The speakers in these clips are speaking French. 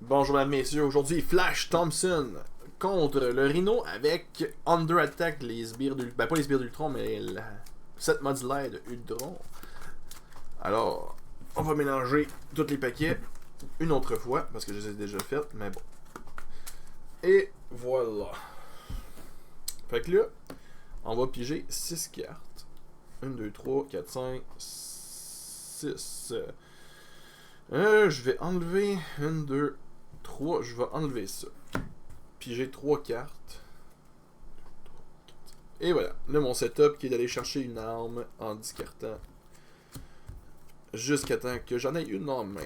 Bonjour mesdames, messieurs, aujourd'hui Flash Thompson contre le Rhino avec Under Attack, les sbires d'Ultron, ben pas les sbires d'Ultron, mais le set modulaire de Ultron. Alors, on va mélanger tous les paquets une autre fois, parce que je les ai déjà faites, mais bon. Et voilà. Fait que là, on va piger 6 cartes. 1, 2, 3, 4, 5, 6. Je vais enlever 1, 2, 3. Je vais enlever ça. Piger 3 cartes. Et voilà. Là, mon setup qui est d'aller chercher une arme en discartant. Jusqu'à temps que j'en ai une en main.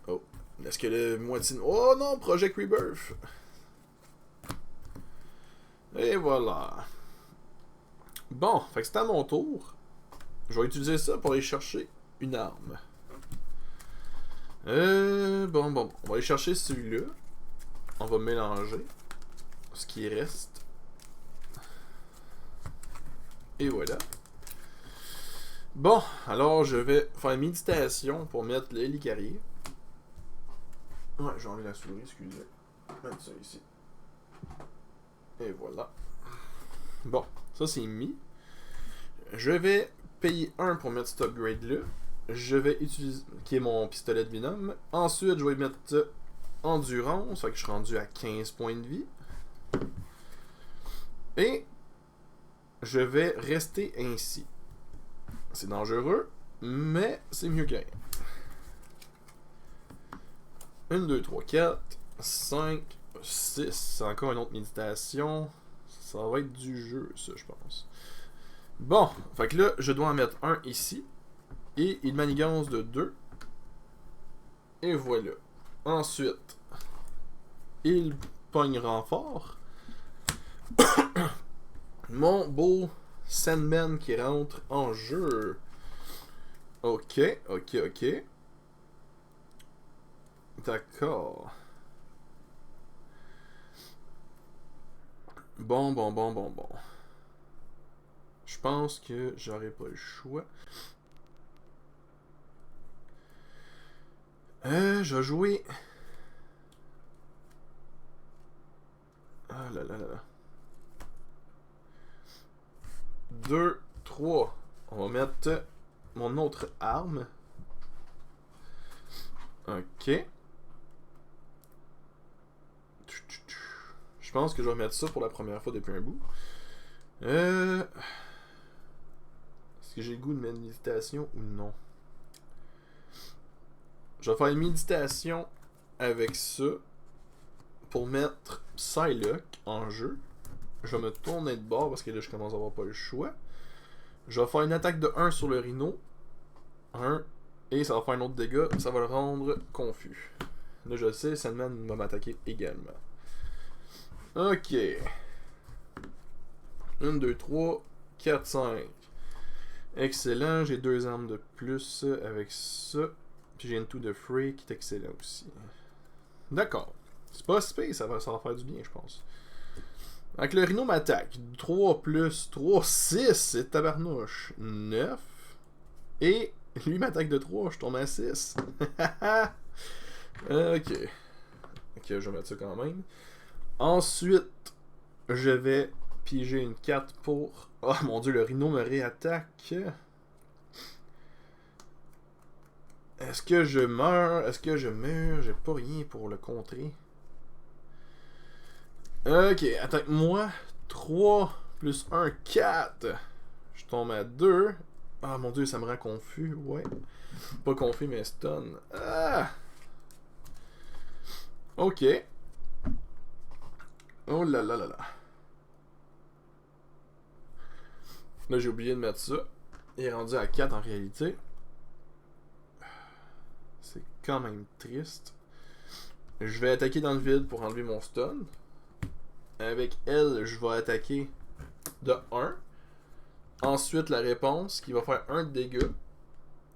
Oh. Est-ce que le moitié... Oh non, Project Rebirth. Et voilà. Bon, fait que c'est à mon tour. Je vais utiliser ça pour aller chercher une arme. Bon. On va aller chercher celui-là. On va mélanger ce qui reste. Et voilà. Bon, alors je vais faire une méditation pour mettre l'hélicarier. Ouais, j'ai enlevé la souris, excusez. Mettre ça ici. Et voilà. Bon, ça c'est mis. Je vais payer 1 pour mettre cet upgrade-là. Je vais utiliser, qui est mon pistolet de Venom. Ensuite, je vais mettre endurance, fait que je suis rendu à 15 points de vie. Et je vais rester ainsi. C'est dangereux, mais c'est mieux que rien. 1, 2, 3, 4, 5, 6. C'est encore une autre méditation. Ça va être du jeu, ça, je pense. Bon, fait que là, je dois en mettre un ici. Et il manigance de 2. Et voilà. Ensuite, il pogne renfort. Mon beau Sandman qui rentre en jeu. Ok. D'accord. Bon. Je pense que j'aurais pas le choix. Je vais jouer. Ah là. 2, 3. On va mettre mon autre arme. Ok. Je pense que je vais mettre ça pour la première fois depuis un bout. Est-ce que j'ai le goût de mettre une méditation ou non? Je vais faire une méditation avec ça pour mettre Psylocke en jeu. Je vais me tourner de bord parce que là je commence à avoir pas le choix. Je vais faire une attaque de 1 sur le Rhino. 1. Et ça va faire un autre dégât. Ça va le rendre confus. Là je le sais, Sandman va m'attaquer également. Ok. 1, 2, 3, 4, 5. Excellent. J'ai 2 armes de plus avec ça. Puis j'ai une tout de Free qui est excellent aussi. D'accord. C'est pas space, ça va faire du bien, je pense. Donc le Rhino m'attaque. 3 plus 3, 6. C'est tabarnouche. 9. Et lui m'attaque de 3, je tombe à 6. Ok, je vais mettre ça quand même. Ensuite, je vais piger une carte pour... Oh mon dieu, le Rhino me réattaque. Est-ce que je meurs? Est-ce que je meurs? J'ai pas rien pour le contrer. Ok, attaque-moi. 3 plus 1, 4. Je tombe à 2. Ah mon dieu, ça me rend confus. Ouais. Pas confus, mais stun. Ah! Ok. Oh là. Là, j'ai oublié de mettre ça. Il est rendu à 4 en réalité. C'est quand même triste. Je vais attaquer dans le vide pour enlever mon stun. Avec elle, je vais attaquer de 1. Ensuite, la réponse qui va faire 1 de dégâts.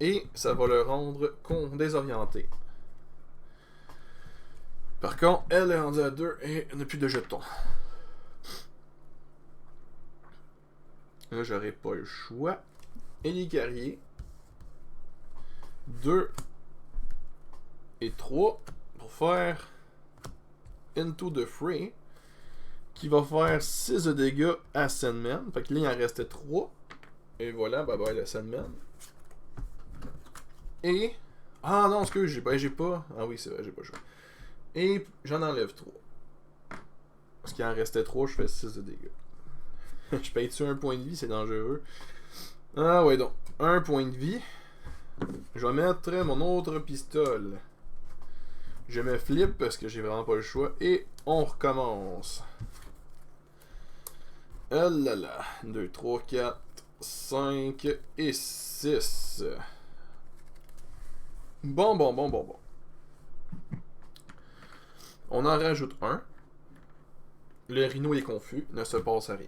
Et ça va le rendre désorienté. Par contre, elle est rendue à 2 et n'a plus de jetons. Là, j'aurai pas le choix. Hélicarier. 2 et 3 pour faire Into the Fray, qui va faire 6 de dégâts à Sandman. Fait que là, il en restait 3. Et voilà, bye bye le Sandman. Et... Ah non, excuse, j'ai pas... Ah oui, c'est vrai, j'ai pas joué. Et j'en enlève 3. Parce qu'il en restait 3, je fais 6 de dégâts. Je paye-tu un point de vie, c'est dangereux. Ah ouais, donc, un point de vie. Je vais mettre mon autre pistolet. Je me flip parce que j'ai vraiment pas le choix. Et on recommence. Ah là là. 2, 3, 4, 5 et 6. Bon. On en rajoute un. Le rhino est confus, ne se passe rien.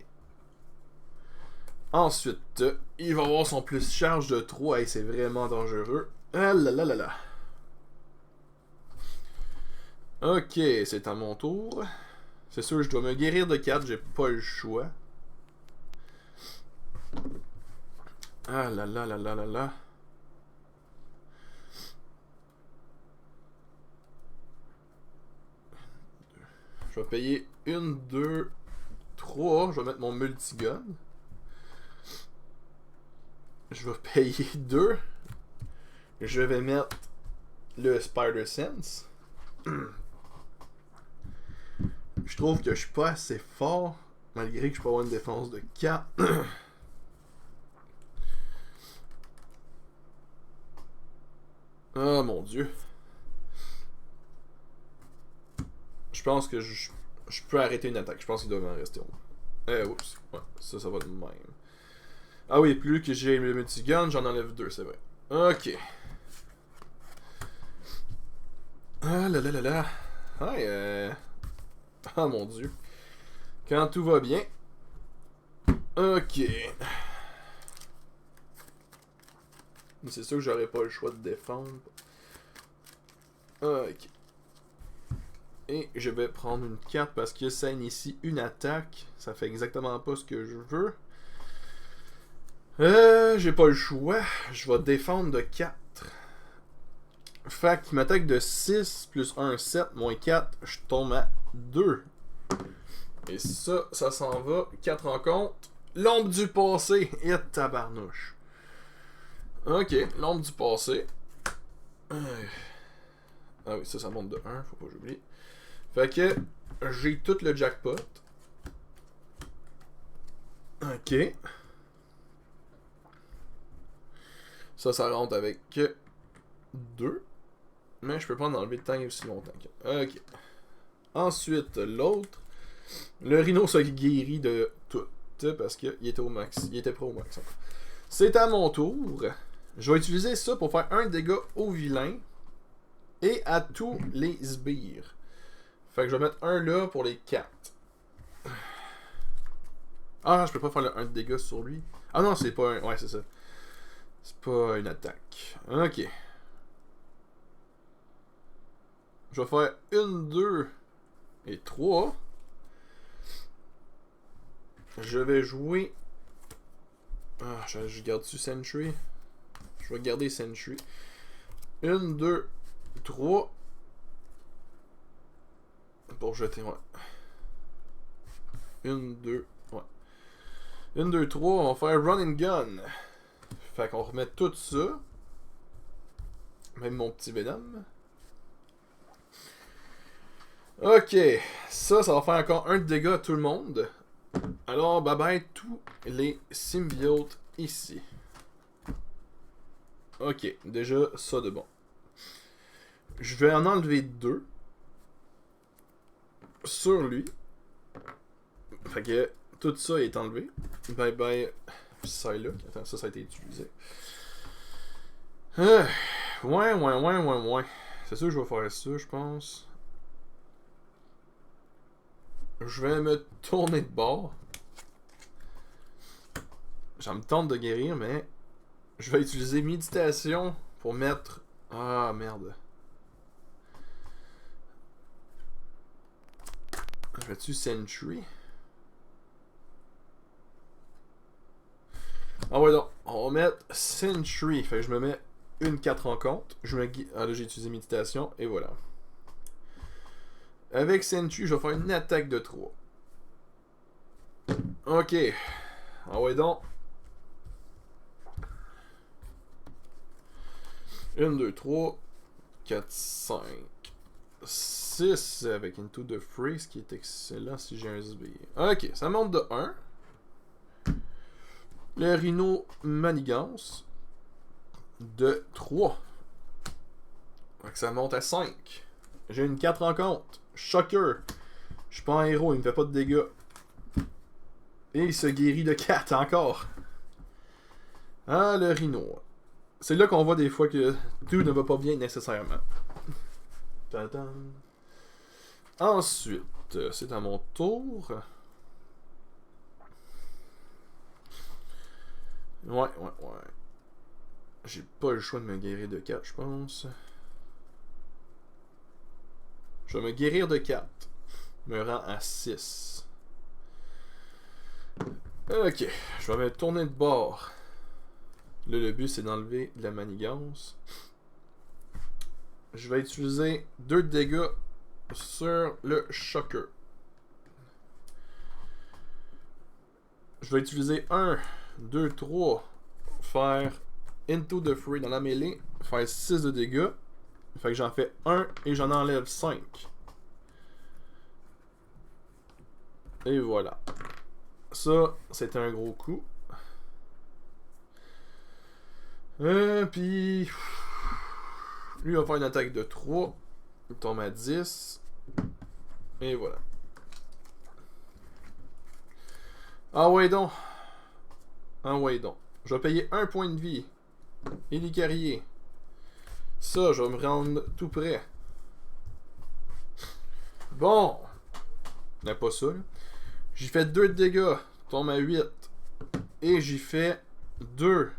Ensuite, il va avoir son plus charge de 3 et c'est vraiment dangereux. Ah là là là là. Ok, c'est à mon tour. C'est sûr, je dois me guérir de 4, j'ai pas le choix. Ah là là là là là là. Je vais payer 1, 2, 3. Je vais mettre mon multigun. Je vais payer 2. Je vais mettre le Spider Sense. Je trouve que je suis pas assez fort, malgré que je peux avoir une défense de 4. Oh mon dieu. Je pense que je peux arrêter une attaque. Je pense qu'il doit m'en rester un. Oups. Ouais, ça va de même. Ah oui, plus que j'ai le multigun, j'en enlève 2, c'est vrai. Ok. Ah là là là là. Ouais, Ah mon dieu. Quand tout va bien. Ok. C'est sûr que j'aurais pas le choix de défendre. Ok. Et je vais prendre une carte parce que ça initie une attaque. Ça fait exactement pas ce que je veux. J'ai pas le choix. Je vais défendre de 4. Fait qu'il m'attaque de 6 plus 1, 7, moins 4. Je tombe à 2. Et ça s'en va. 4 rencontres. L'ombre du passé. Et tabarnouche. Ok, l'ombre du passé. Ah oui, ça monte de 1, faut pas que j'oublie. Fait que j'ai tout le jackpot. Ok. Ça rentre avec 2. Mais je peux pas en enlever de temps aussi longtemps. Ok. Ensuite, l'autre. Le rhino se guérit de tout. Parce qu'il était au max. Il était prêt au max. C'est à mon tour. Je vais utiliser ça pour faire un dégât au vilain. Et à tous les sbires. Fait que je vais mettre un là pour les 4. Ah, je peux pas faire le 1 de dégâts sur lui. Ah non, c'est pas un... Ouais, c'est ça. C'est pas une attaque. Ok. Je vais faire 1, 2 et 3. Je vais jouer... Ah, je garde-tu Sentry? Je vais garder Sentry. 1, 2, 3. Pour jeter, ouais. 1, 2, ouais. 1, 2, 3, on va faire Run and Gun. Fait qu'on remet tout ça. Même mon petit Venom. Ok, ça va faire encore un de dégâts à tout le monde. Alors, bye bye tous les symbiotes ici. Ok, déjà ça de bon. Je vais en enlever 2 sur lui. Fait que tout ça est enlevé. Bye bye Psylocke. Attends, ça a été utilisé. Ouais. C'est sûr que je vais faire ça, je pense. Je vais me tourner de bord. Ça me tente de guérir, mais je vais utiliser méditation pour mettre... Ah, merde. Je vais-tu Sentry? Ah ouais, donc, on va mettre Sentry. Fait que je me mets une 4 en compte. Ah, là, j'ai utilisé méditation, et voilà. Avec Sentry, je vais faire une attaque de 3. Ok. Ah ouais donc. 1, 2, 3, 4, 5, 6 avec Into the Freeze qui est excellent si j'ai un sbire. Ok, ça monte de 1. Le Rhino Manigance de 3. Donc ça monte à 5. J'ai une 4 en compte. Shocker. Je suis pas un héros, il me fait pas de dégâts. Et il se guérit de 4 encore. Ah, le Rhino. C'est là qu'on voit des fois que tout ne va pas bien nécessairement. Tadam. Ensuite, c'est à mon tour. Ouais. J'ai pas le choix de me guérir de 4, je pense. Je vais me guérir de 4. Me rend à 6. Ok, je vais me tourner de bord. Là, le but, c'est d'enlever de la manigance. Je vais utiliser 2 dégâts sur le Shocker. Je vais utiliser 1, 2, 3. Faire Into the Free dans la mêlée. Faire 6 de dégâts. Fait que j'en fais 1 et j'en enlève 5. Et voilà. Ça, c'est un gros coup. Puis... lui va faire une attaque de 3. Il tombe à 10. Et voilà. Ah ouais donc. Je vais payer 1 point de vie. Élie Carrier. Ça, je vais me rendre tout près. Bon. Mais pas ça, là. J'y fais 2 de dégâts. Tombe à 8. Et j'y fais 2,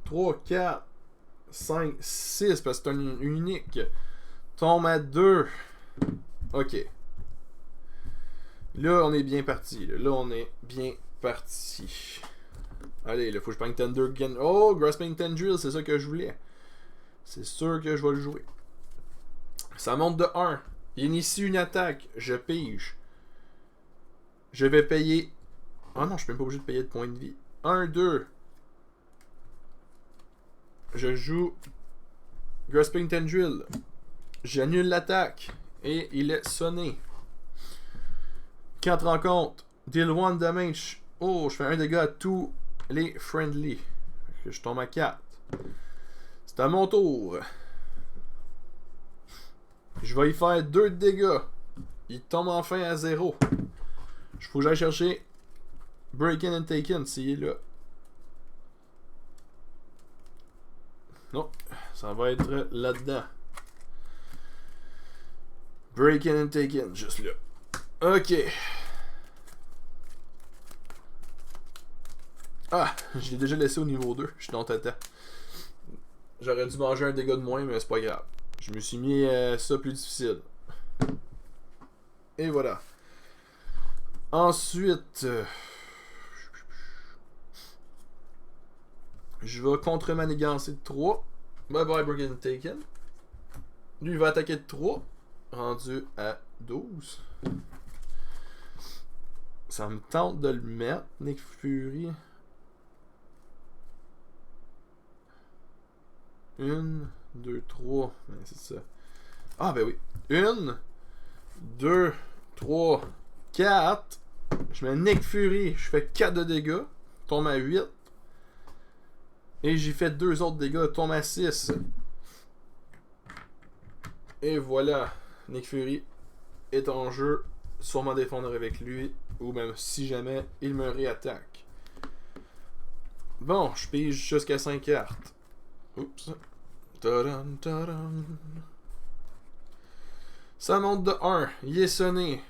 3, 4, 5, 6. Parce que c'est un unique. Tombe à 2. Ok. Là, on est bien parti. Là, on est bien parti. Allez, là, faut que je prenne Tender Again. Oh, Grasping Tendril, c'est ça que je voulais. C'est sûr que je vais le jouer. Ça monte de 1. Il initie une attaque. Je pige. Je vais payer... Ah non, je suis même pas obligé de payer de points de vie. 1, 2. Je joue Grasping Tendril. J'annule l'attaque. Et il est sonné. 4 en compte. Deal 1 damage. Oh, je fais 1 dégât à tous les friendly. Je tombe à 4. C'est à mon tour. Je vais y faire 2 dégâts. Il tombe enfin à 0. Il faut que j'aille chercher Breaking and Taken s'il est là. Non, ça va être là-dedans. Breaking and Taken, juste là. Ok. Ah, je l'ai déjà laissé au niveau 2. Je suis dans tata. J'aurais dû manger un dégât de moins, mais c'est pas grave. Je me suis mis ça plus difficile. Et voilà. Ensuite, je vais contre-manigancer de 3. Bye bye, Breaking Taken. Lui, il va attaquer de 3. Rendu à 12. Ça me tente de le mettre, Nick Fury. 1, 2, 3. C'est ça. Ah, ben oui. 1, 2, 3, 4. Je mets Nick Fury. Je fais 4 de dégâts. Tombe à 8. Et j'y fais 2 autres dégâts. Tombe à 6. Et voilà. Nick Fury est en jeu. Sûrement défendre avec lui. Ou même si jamais il me réattaque. Bon, je pige jusqu'à 5 cartes. Oups. Tadam, tadam. Ça monte de 1. Il est sonné.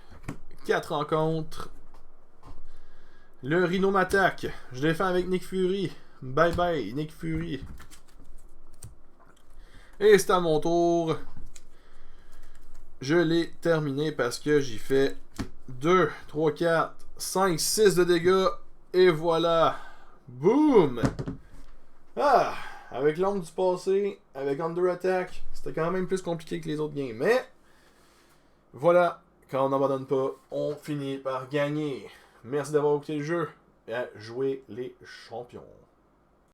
4 rencontres. Le Rhino m'attaque. Je défends avec Nick Fury. Bye bye, Nick Fury. Et c'est à mon tour. Je l'ai terminé parce que j'y fais 2, 3, 4, 5, 6 de dégâts. Et voilà. Boom. Ah. Avec l'ombre du passé, avec Under Attack, c'était quand même plus compliqué que les autres games. Mais, voilà, quand on n'abandonne pas, on finit par gagner. Merci d'avoir écouté le jeu et à jouer les champions.